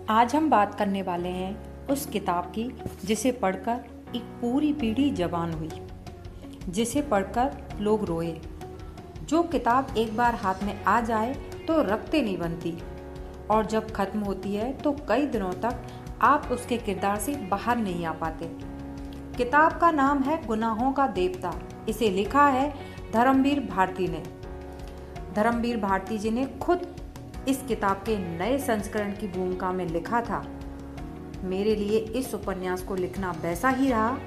आज हम बात करने वाले हैं उस किताब की जिसे पढ़कर एक पूरी पीढ़ी जवान हुई, जिसे पढ़कर लोग रोए। जो किताब एक बार हाथ में आ जाए तो रखते नहीं बनती, और जब खत्म होती है तो कई दिनों तक आप उसके किरदार से बाहर नहीं आ पाते। किताब का नाम है गुनाहों का देवता। इसे लिखा है धर्मवीर भारती ने। धर्मवीर भारती जी ने खुद इस किताब के नए संस्करण की भूमिका में लिखा था। मेरे लिए इस उपन्यास को लिखना वैसा ही रहा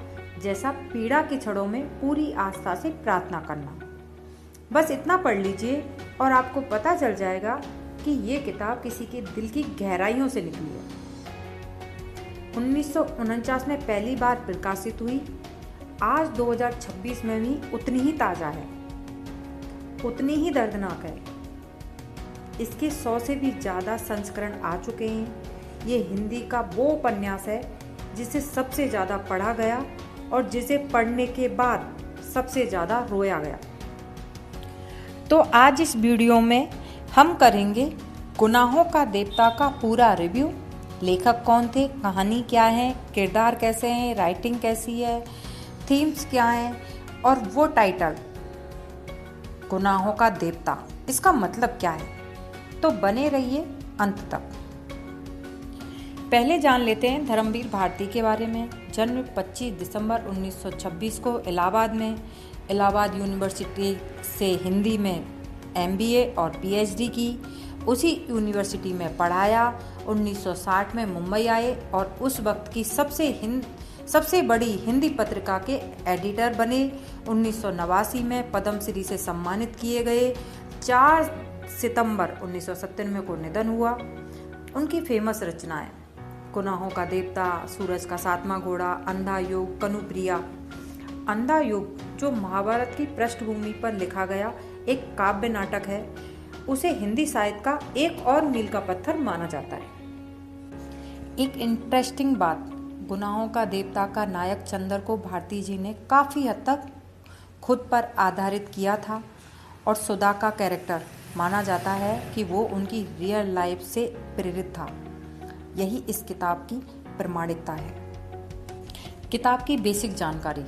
जैसा पीड़ा की छड़ों में पूरी आस्था से प्रार्थना करना। बस इतना पढ़ लीजिए और आपको पता चल जाएगा कि ये किताब किसी के दिल की गहराइयों से निकली है। 1949 में पहली बार प्रकाशित हुई, आज 2026 में भी उतनी ही ताज़ा है, उतनी ही दर्दनाक है। इसके 100 से भी ज़्यादा संस्करण आ चुके हैं। ये हिंदी का वो उपन्यास है जिसे सबसे ज़्यादा पढ़ा गया और जिसे पढ़ने के बाद सबसे ज़्यादा रोया गया। तो आज इस वीडियो में हम करेंगे गुनाहों का देवता का पूरा रिव्यू। लेखक कौन थे, कहानी क्या है, किरदार कैसे हैं, राइटिंग कैसी है, थीम्स क्या हैं, और वो टाइटल गुनाहों का देवता, इसका मतलब क्या है। तो बने रहिए अंत तक। पहले जान लेते हैं धर्मवीर भारती के बारे में। जन्म 25 दिसंबर 1926 को इलाहाबाद में, इलाहाबाद यूनिवर्सिटी से हिंदी में MBA और PhD की। उसी यूनिवर्सिटी में पढ़ाया। 1960 में मुंबई आए और उस वक्त की सबसे बड़ी हिंदी पत्रिका के एडिटर बने। 1989 में पद्मश्री से सम्मानित किए गए। 4 सितंबर 1997 को निधन हुआ। उनकी फेमस रचनाएं गुनाहों का देवता, सूरज का 7वां घोड़ा, अंधा युग, कनुप्रिया। अंधा युग जो महाभारत की पृष्ठभूमि पर लिखा गया एक काव्य नाटक है, उसे हिंदी साहित्य का एक और मील का पत्थर माना जाता है। एक इंटरेस्टिंग बात, गुनाहों का देवता का नायक चंदर को भारती जी ने काफ़ी हद तक खुद पर आधारित किया था, और सुधा का कैरेक्टर माना जाता है कि वो उनकी रियल लाइफ से प्रेरित था। यही इस किताब की प्रामाणिकता है। किताब की बेसिक जानकारी।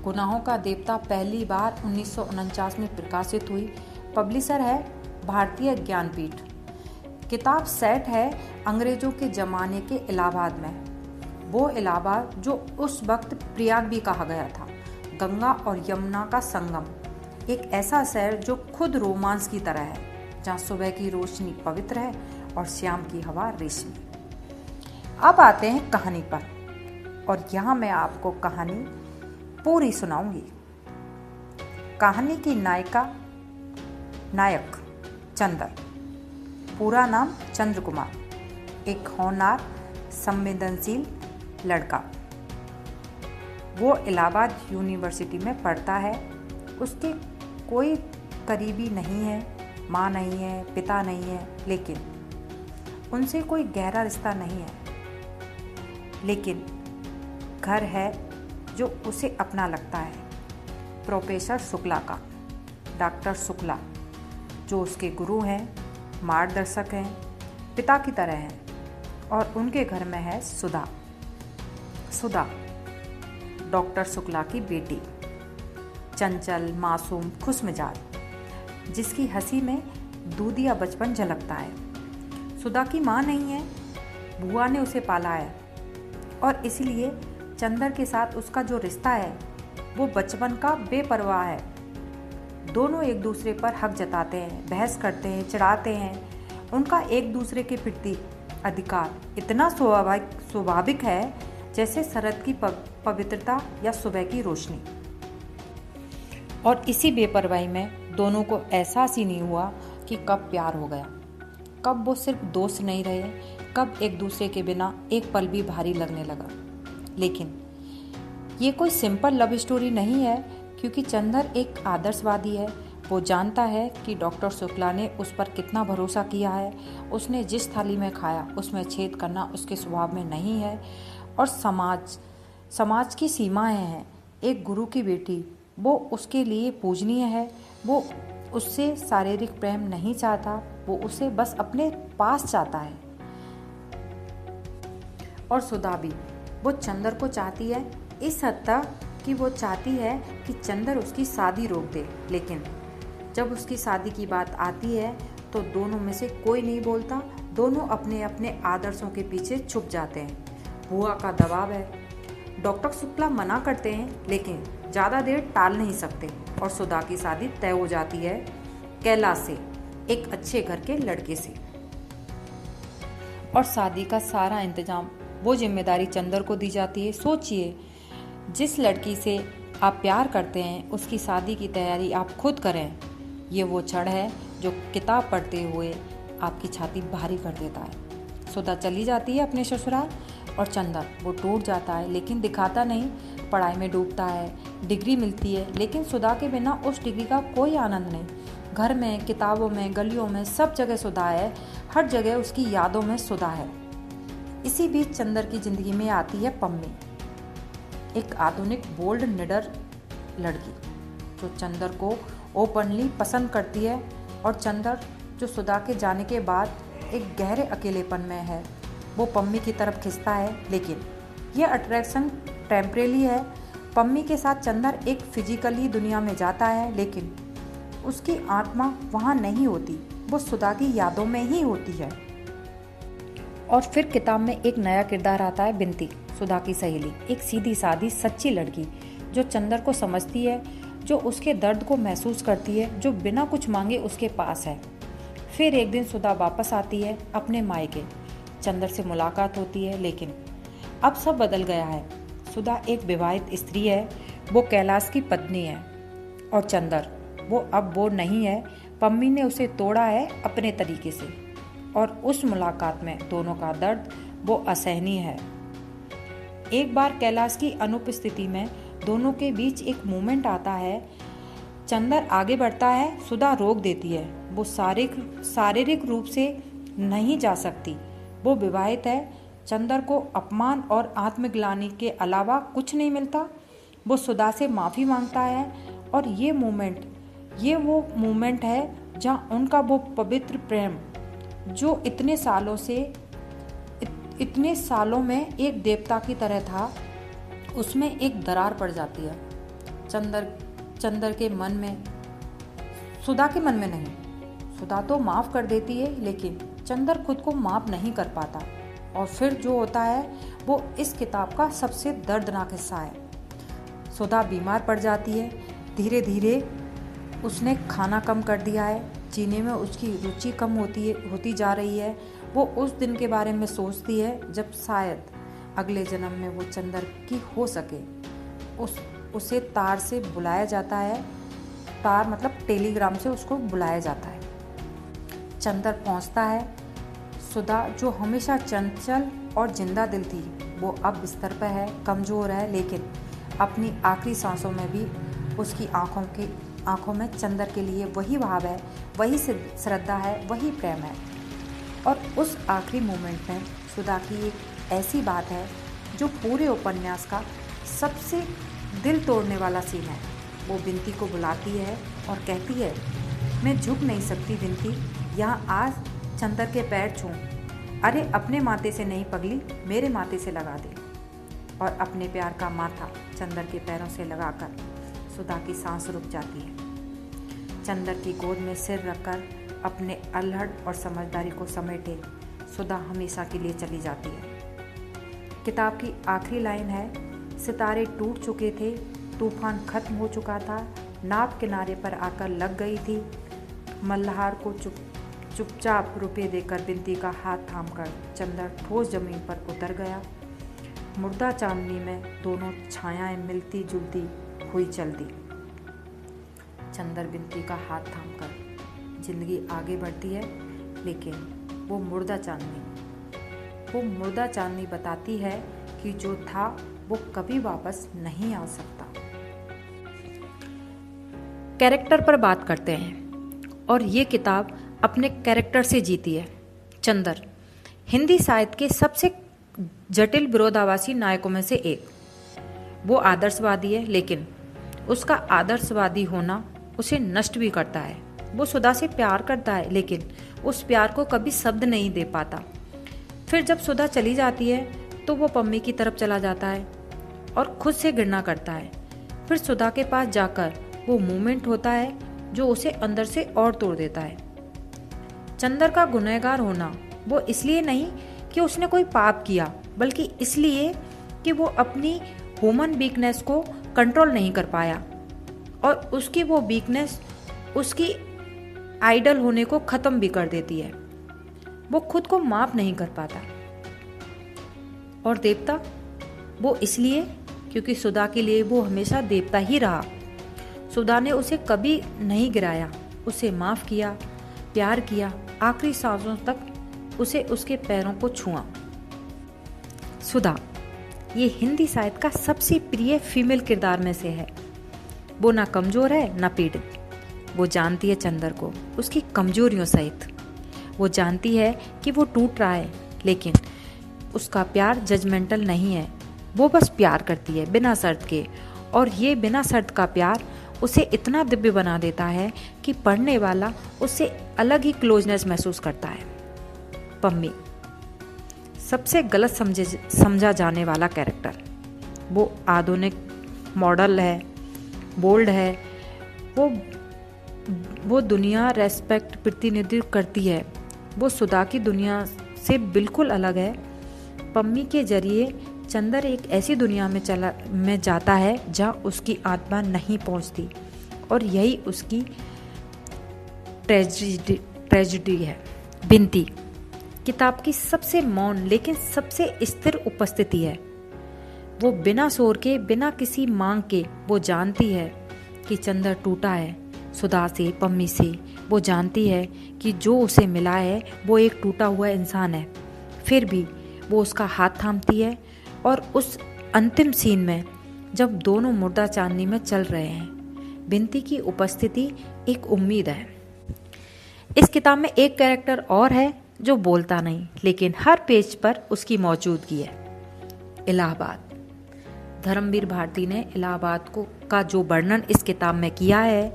गुनाहों का देवता पहली बार 1949 में प्रकाशित हुई। पब्लिशर है भारतीय ज्ञानपीठ। किताब सेट है अंग्रेजों के ज़माने के इलाहाबाद में। वो इलाहाबाद जो उस वक्त प्रयाग भी कहा गया था, गंगा और यमुना का संगम। एक ऐसा शहर जो खुद रोमांस की तरह है, जहाँ सुबह की रोशनी पवित्र है और शाम की हवा रेशमी। अब आते हैं कहानी पर, और यहाँ मैं आपको कहानी पूरी सुनाऊंगी। कहानी की नायक चंदर, पूरा नाम चंद्र कुमार, एक होनहार संवेदनशील लड़का। वो इलाहाबाद यूनिवर्सिटी में पढ़ता है। उसके कोई करीबी नहीं है, माँ नहीं है, पिता नहीं है, लेकिन उनसे कोई गहरा रिश्ता नहीं है। लेकिन घर है जो उसे अपना लगता है, प्रोफेसर शुक्ला का। डॉक्टर शुक्ला जो उसके गुरु हैं, मार्गदर्शक हैं, पिता की तरह हैं। और उनके घर में है सुधा डॉक्टर शुक्ला की बेटी, चंचल, मासूम, खुशमिजाज, जिसकी हंसी में दूधिया बचपन झलकता है। सुधा की माँ नहीं है, बुआ ने उसे पाला है, और इसलिए चंदर के साथ उसका जो रिश्ता है वो बचपन का बेपरवाह है। दोनों एक दूसरे पर हक जताते हैं, बहस करते हैं, चिढ़ाते हैं। उनका एक दूसरे के प्रति अधिकार इतना स्वाभाविक है जैसे शरद की पवित्रता या सुबह की रोशनी। और इसी बेपरवाही में दोनों को एहसास ही नहीं हुआ कि कब प्यार हो गया, कब वो सिर्फ दोस्त नहीं रहे, कब एक दूसरे के बिना एक पल भी भारी लगने लगा। लेकिन ये कोई सिंपल लव स्टोरी नहीं है, क्योंकि चंदर एक आदर्शवादी है। वो जानता है कि डॉक्टर शुक्ला ने उस पर कितना भरोसा किया है। उसने जिस थाली में खाया उसमें छेद करना उसके स्वभाव में नहीं है। और समाज की सीमाएं हैं। एक गुरु की बेटी, वो उसके लिए पूजनीय है। वो उससे शारीरिक प्रेम नहीं चाहता, वो उसे बस अपने पास चाहता है। और सुधा भी। वो चंदर को चाहती है, इस हद तक कि वो चाहती है कि चंदर उसकी शादी रोक दे, लेकिन जब उसकी शादी की बात आती है तो दोनों में से कोई नहीं बोलता। दोनों अपने अपने आदर्शों के पीछे छुप जाते हैं। बुआ का दबाव है, डॉक्टर शुक्ला मना करते हैं, लेकिन ज़्यादा देर टाल नहीं सकते और सुधा की शादी तय हो जाती है कैलाश से, एक अच्छे घर के लड़के से। और शादी का सारा इंतजाम, वो जिम्मेदारी चंदर को दी जाती है। सोचिए, जिस लड़की से आप प्यार करते हैं उसकी शादी की तैयारी आप खुद करें। ये वो क्षण है जो किताब पढ़ते हुए आपकी छाती भारी कर देता है। सुधा चली जाती है अपने ससुराल और चंदर वो टूट जाता है, लेकिन दिखाता नहीं। पढ़ाई में डूबता है, डिग्री मिलती है, लेकिन सुधा के बिना उस डिग्री का कोई आनंद नहीं। घर में, किताबों में, गलियों में, सब जगह सुधा है। हर जगह उसकी यादों में सुधा है। इसी बीच चंदर की जिंदगी में आती है पम्मी, एक आधुनिक बोल्ड निडर लड़की जो चंदर को ओपनली पसंद करती है। और चंदर जो सुधा के जाने के बाद एक गहरे अकेलेपन में है, वो पम्मी की तरफ खिंचता है, लेकिन यह अट्रैक्शन टेम्परेरी है। पम्मी के साथ चंदर एक फिजिकली दुनिया में जाता है, लेकिन उसकी आत्मा वहाँ नहीं होती, वो सुधा की यादों में ही होती है। और फिर किताब में एक नया किरदार आता है, बिंती, सुधा की सहेली, एक सीधी सादी सच्ची लड़की जो चंदर को समझती है, जो उसके दर्द को महसूस करती है, जो बिना कुछ मांगे उसके पास है। फिर एक दिन सुधा वापस आती है अपने मायके। चंदर से मुलाकात होती है, लेकिन अब सब बदल गया है। सुधा एक विवाहित स्त्री है, वो कैलाश की पत्नी है, और चंदर वो नहीं है। पम्मी ने उसे तोड़ा है अपने तरीके से, और उस मुलाकात में दोनों का दर्द वो असहनीय है। एक बार कैलाश की अनुपस्थिति में दोनों के बीच एक मोमेंट आता है। चंदर आगे बढ़ता है, सुधा रोक देती है। वो शारीरिक रूप से नहीं जा सकती, वो विवाहित है। चंदर को अपमान और आत्मग्लानि के अलावा कुछ नहीं मिलता। वो सुधा से माफ़ी मांगता है, और ये वो मोमेंट है जहाँ उनका वो पवित्र प्रेम जो इतने सालों में एक देवता की तरह था, उसमें एक दरार पड़ जाती है। चंदर के मन में, सुधा के मन में नहीं। सुधा तो माफ़ कर देती है, लेकिन चंदर खुद को माफ़ नहीं कर पाता। और फिर जो होता है वो इस किताब का सबसे दर्दनाक हिस्सा है। सुधा बीमार पड़ जाती है। धीरे धीरे उसने खाना कम कर दिया है, जीने में उसकी रुचि कम होती जा रही है। वो उस दिन के बारे में सोचती है जब शायद अगले जन्म में वो चंदर की हो सके। उसे तार से बुलाया जाता है, तार मतलब टेलीग्राम से उसको बुलाया जाता है। चंदर पहुंचता है। सुधा जो हमेशा चंचल और जिंदा दिल थी, वो अब बिस्तर पर है, कमज़ोर है, लेकिन अपनी आखिरी सांसों में भी उसकी आंखों में चंदर के लिए वही भाव है, वही श्रद्धा है, वही प्रेम है। और उस आखिरी मोमेंट में सुधा की एक ऐसी बात है जो पूरे उपन्यास का सबसे दिल तोड़ने वाला सीन है। वो बिंती को बुलाती है और कहती है, मैं झुक नहीं सकती बिंती, यहाँ आज चंदर के पैर छूं। अरे अपने माथे से नहीं पगली, मेरे माथे से लगा दे। और अपने प्यार का माथा चंदर के पैरों से लगाकर सुधा की सांस रुक जाती है। चंदर की गोद में सिर रखकर अपने अल्हड़ और समझदारी को समेटे सुधा हमेशा के लिए चली जाती है। किताब की आखिरी लाइन है, सितारे टूट चुके थे, तूफान खत्म हो चुका था, नाव किनारे पर आकर लग गई थी। मल्हार को चुपचाप रुपये देकर बिंती का हाथ थामकर चंदर ठोस जमीन पर उतर गया। मुर्दा चांदनी में दोनों छायाएं मिलती जुलती हुई चल दी। चंदर बिंती का हाथ थामकर जिंदगी आगे बढ़ती है, लेकिन वो मुर्दा चांदनी बताती है कि जो था वो कभी वापस नहीं आ सकता। कैरेक्टर पर बात करते हैं, और ये किताब अपने कैरेक्टर से जीती है। चंदर हिंदी साहित्य के सबसे जटिल विरोधाभासी नायकों में से एक। वो आदर्शवादी है, लेकिन उसका आदर्शवादी होना उसे नष्ट भी करता है। वो सुधा से प्यार करता है, लेकिन उस प्यार को कभी शब्द नहीं दे पाता। फिर जब सुधा चली जाती है तो वो पम्मी की तरफ चला जाता है और खुद से घृणा करता है। फिर सुधा के पास जाकर वो मूवमेंट होता है जो उसे अंदर से और तोड़ देता है। चंदर का गुनहगार होना वो इसलिए नहीं कि उसने कोई पाप किया, बल्कि इसलिए कि वो अपनी ह्यूमन वीकनेस को कंट्रोल नहीं कर पाया और उसकी वो वीकनेस उसकी आइडल होने को ख़त्म भी कर देती है। वो खुद को माफ नहीं कर पाता। और देवता वो इसलिए क्योंकि सुधा के लिए वो हमेशा देवता ही रहा। सुधा ने उसे कभी नहीं गिराया, उसे माफ किया, प्यार किया, आखिरी सांसों तक उसे उसके पैरों को छुआ। सुधा ये हिंदी साहित्य का सबसे प्रिय फीमेल किरदार में से है। वो ना कमजोर है ना पीड़ित। वो जानती है चंदर को उसकी कमजोरियों सहित। वो जानती है कि वो टूट रहा है, लेकिन उसका प्यार जजमेंटल नहीं है। वो बस प्यार करती है बिना शर्त के, और ये बिना शर्त का प्यार उसे इतना दिव्य बना देता है कि पढ़ने वाला उससे अलग ही क्लोजनेस महसूस करता है। पम्मी सबसे गलत समझा जाने वाला कैरेक्टर। वो आधुनिक मॉडल है, बोल्ड है, वो दुनिया रेस्पेक्ट प्रतिनिधित्व करती है। वो सुधा की दुनिया से बिल्कुल अलग है। पम्मी के जरिए चंदर एक ऐसी दुनिया में जाता है जहाँ उसकी आत्मा नहीं पहुँचती, और यही उसकी ट्रेजेडी है। बिनती किताब की सबसे मौन लेकिन सबसे स्थिर उपस्थिति है। वो बिना शोर के, बिना किसी मांग के वो जानती है कि चंदर टूटा है। सुधा से, पम्मी से वो जानती है कि जो उसे मिला है वो एक टूटा हुआ इंसान है। फिर भी वो उसका हाथ थामती है, और उस अंतिम सीन में जब दोनों मुर्दा चांदनी में चल रहे हैं, बिनती की उपस्थिति एक उम्मीद है। इस किताब में एक कैरेक्टर और है जो बोलता नहीं, लेकिन हर पेज पर उसकी मौजूदगी है। इलाहाबाद। धर्मवीर भारती ने इलाहाबाद का जो वर्णन इस किताब में किया है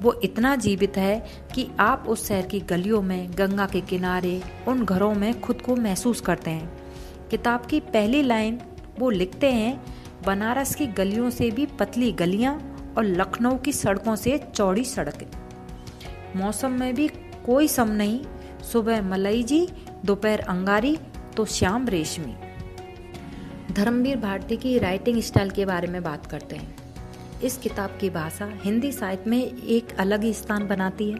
वो इतना जीवित है कि आप उस शहर की गलियों में, गंगा के किनारे, उन घरों में खुद को महसूस करते हैं। किताब की पहली लाइन वो लिखते हैं, बनारस की गलियों से भी पतली गलियां और लखनऊ की सड़कों से चौड़ी सड़कें। मौसम में भी कोई सम नहीं, सुबह मलई जी, दोपहर अंगारी, तो शाम रेशमी। धर्मवीर भारती की राइटिंग स्टाइल के बारे में बात करते हैं। इस किताब की भाषा हिंदी साहित्य में एक अलग ही स्थान बनाती है।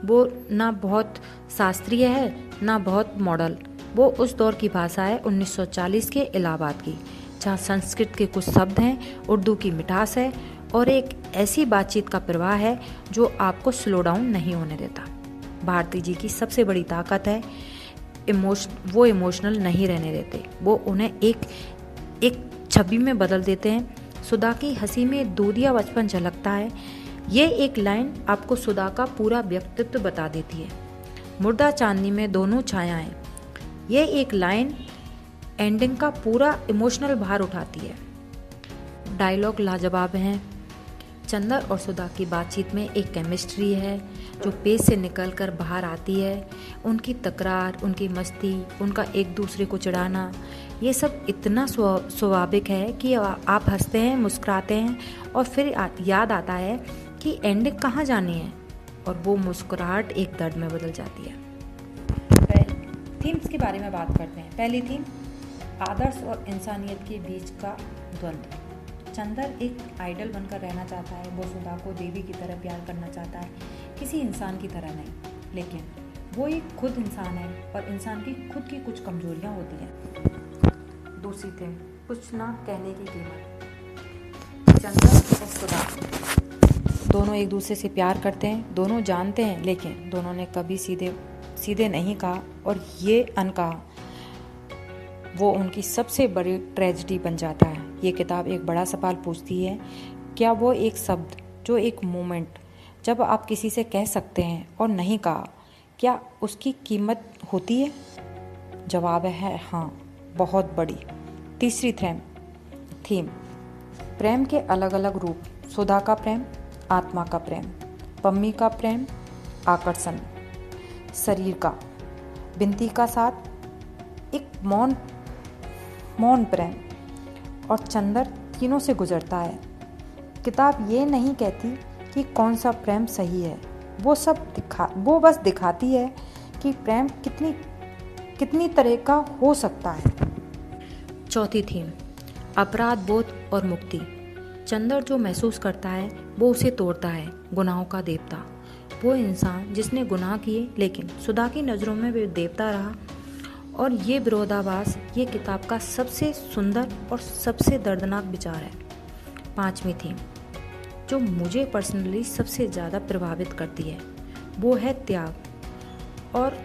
वो ना बहुत शास्त्रीय है ना बहुत मॉडल। वो उस दौर की भाषा है 1940 के इलाहाबाद की, जहाँ संस्कृत के कुछ शब्द हैं, उर्दू की मिठास है, और एक ऐसी बातचीत का प्रवाह है जो आपको स्लो डाउन नहीं होने देता। भारती जी की सबसे बड़ी ताकत है वो इमोशनल नहीं रहने देते। वो उन्हें एक छवि में बदल देते हैं। सुधा की हंसी में दूधिया बचपन झलकता है। ये एक लाइन आपको सुधा का पूरा व्यक्तित्व बता देती है। मुर्दा चांदनी में दोनों छायाएं, ये एक लाइन एंडिंग का पूरा इमोशनल भार उठाती है। डायलॉग लाजवाब हैं। चंदर और सुधा की बातचीत में एक केमिस्ट्री है जो पेज से निकलकर बाहर आती है। उनकी तकरार, उनकी मस्ती, उनका एक दूसरे को चिढ़ाना, ये सब इतना स्वाभाविक है कि आप हंसते हैं, मुस्कुराते हैं, और फिर याद आता है कि एंडिंग कहाँ जानी है, और वो मुस्कुराहट एक दर्द में बदल जाती है। थीम्स के बारे में बात करते हैं। पहली थीम, आदर्श और इंसानियत के बीच का द्वंद्व। चंदर एक आइडल बनकर रहना चाहता है। वो सुधा को देवी की तरह प्यार करना चाहता है, किसी इंसान की तरह नहीं। लेकिन वो एक खुद इंसान है, और इंसान की खुद की कुछ कमजोरियां होती हैं। दूसरी थीम, कुछ ना कहने की कीमत। चंदर और सुधा दोनों एक दूसरे से प्यार करते हैं, दोनों जानते हैं, लेकिन दोनों ने कभी सीधे नहीं कहा, और ये अनकहा वो उनकी सबसे बड़ी ट्रेजेडी बन जाता है। ये किताब एक बड़ा सवाल पूछती है, क्या वो एक शब्द, जो एक मोमेंट जब आप किसी से कह सकते हैं और नहीं कहा, क्या उसकी कीमत होती है? जवाब है हाँ, बहुत बड़ी। तीसरी थीम, प्रेम के अलग अलग रूप। सुधा का प्रेम, आत्मा का प्रेम। पम्मी का प्रेम, आकर्षण शरीर का। बिनती का साथ, एक मौन मौन प्रेम और चंदर तीनों से गुजरता है। किताब ये नहीं कहती कि कौन सा प्रेम सही है, वो बस दिखाती है कि प्रेम कितनी तरह का हो सकता है। चौथी थीम, अपराध बोध और मुक्ति। चंदर जो महसूस करता है वो उसे तोड़ता है। गुनाहों का देवता, वो इंसान जिसने गुनाह किए लेकिन सुधा की नज़रों में वे देवता रहा। और ये विरोधाभास ये किताब का सबसे सुंदर और सबसे दर्दनाक विचार है। पांचवी थीम, जो मुझे पर्सनली सबसे ज़्यादा प्रभावित करती है, वो है त्याग और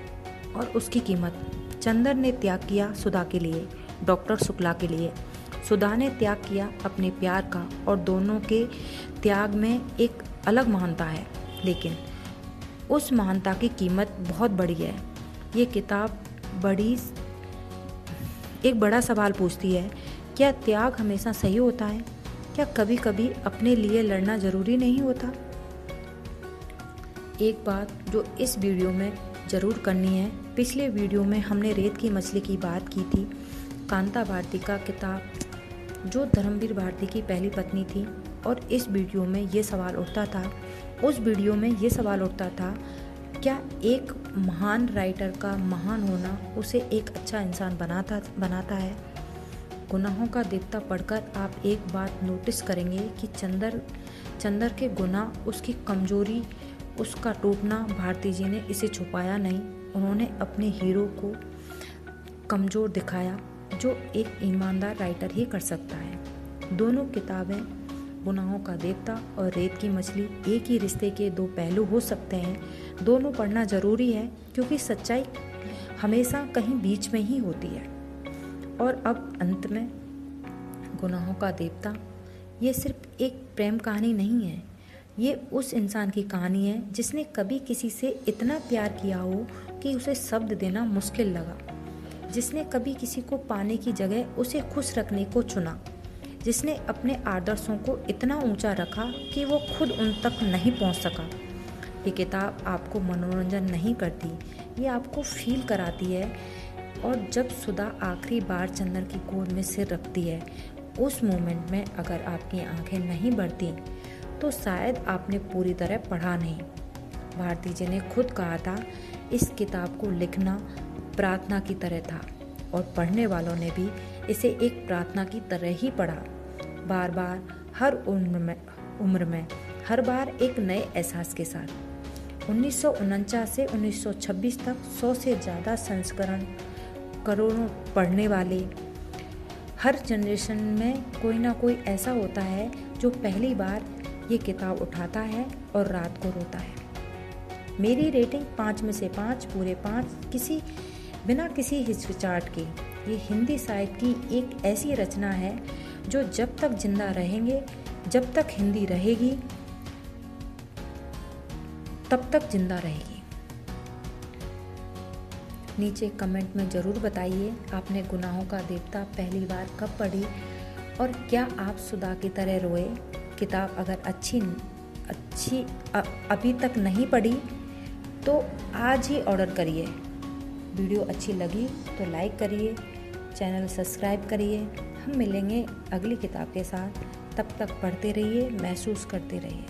उसकी कीमत। चंदर ने त्याग किया सुधा के लिए, डॉक्टर शुक्ला के लिए। सुधा ने त्याग किया अपने प्यार का, और दोनों के त्याग में एक अलग महानता है, लेकिन उस महानता की कीमत बहुत बड़ी है। ये किताब एक बड़ा सवाल पूछती है, क्या त्याग हमेशा सही होता है? क्या कभी कभी अपने लिए लड़ना ज़रूरी नहीं होता? एक बात जो इस वीडियो में ज़रूर करनी है, पिछले वीडियो में हमने रेत की मछली की बात की थी। कांता भारती का किताब जो धर्मवीर भारती की पहली पत्नी थी, और इस वीडियो में ये सवाल उठता था, उस वीडियो में ये सवाल उठता था, क्या एक महान राइटर का महान होना उसे एक अच्छा इंसान बनाता है? गुनाहों का देवता पढ़कर आप एक बात नोटिस करेंगे कि चंदर के गुनाह, उसकी कमजोरी, उसका टूटना, भारती जी ने इसे छुपाया नहीं। उन्होंने अपने हीरो को कमज़ोर दिखाया, जो एक ईमानदार राइटर ही कर सकता है। दोनों किताबें, गुनाहों का देवता और रेत की मछली, एक ही रिश्ते के दो पहलू हो सकते हैं। दोनों पढ़ना ज़रूरी है, क्योंकि सच्चाई हमेशा कहीं बीच में ही होती है। और अब अंत में, गुनाहों का देवता ये सिर्फ एक प्रेम कहानी नहीं है, ये उस इंसान की कहानी है जिसने कभी किसी से इतना प्यार किया हो कि उसे शब्द देना मुश्किल लगा, जिसने कभी किसी को पाने की जगह उसे खुश रखने को चुना, जिसने अपने आदर्शों को इतना ऊंचा रखा कि वो खुद उन तक नहीं पहुंच सका। ये किताब आपको मनोरंजन नहीं करती, ये आपको फील कराती है। और जब सुधा आखिरी बार चंदर की गोद में सिर रखती है, उस मोमेंट में अगर आपकी आंखें नहीं भरती तो शायद आपने पूरी तरह पढ़ा नहीं। भारती जी ने खुद कहा था, इस किताब को लिखना प्रार्थना की तरह था, और पढ़ने वालों ने भी इसे एक प्रार्थना की तरह ही पढ़ा, बार बार, हर उम्र में, हर बार एक नए एहसास के साथ। 1949 से 1926 तक 100 से ज़्यादा संस्करण, करोड़ों पढ़ने वाले। हर जनरेशन में कोई ना कोई ऐसा होता है जो पहली बार ये किताब उठाता है और रात को रोता है। मेरी रेटिंग 5 में से 5, पूरे 5, बिना किसी हिचकिचाहट के। ये हिंदी साहित्य की एक ऐसी रचना है जो जब तक जिंदा रहेंगे, जब तक हिंदी रहेगी, तब तक जिंदा रहेगी। नीचे कमेंट में ज़रूर बताइए, आपने गुनाहों का देवता पहली बार कब पढ़ी, और क्या आप सुधा की तरह रोए? किताब अगर अच्छी अभी तक नहीं पढ़ी तो आज ही ऑर्डर करिए। वीडियो अच्छी लगी तो लाइक करिए, चैनल सब्सक्राइब करिए। हम मिलेंगे अगली किताब के साथ, तब तक पढ़ते रहिए, महसूस करते रहिए।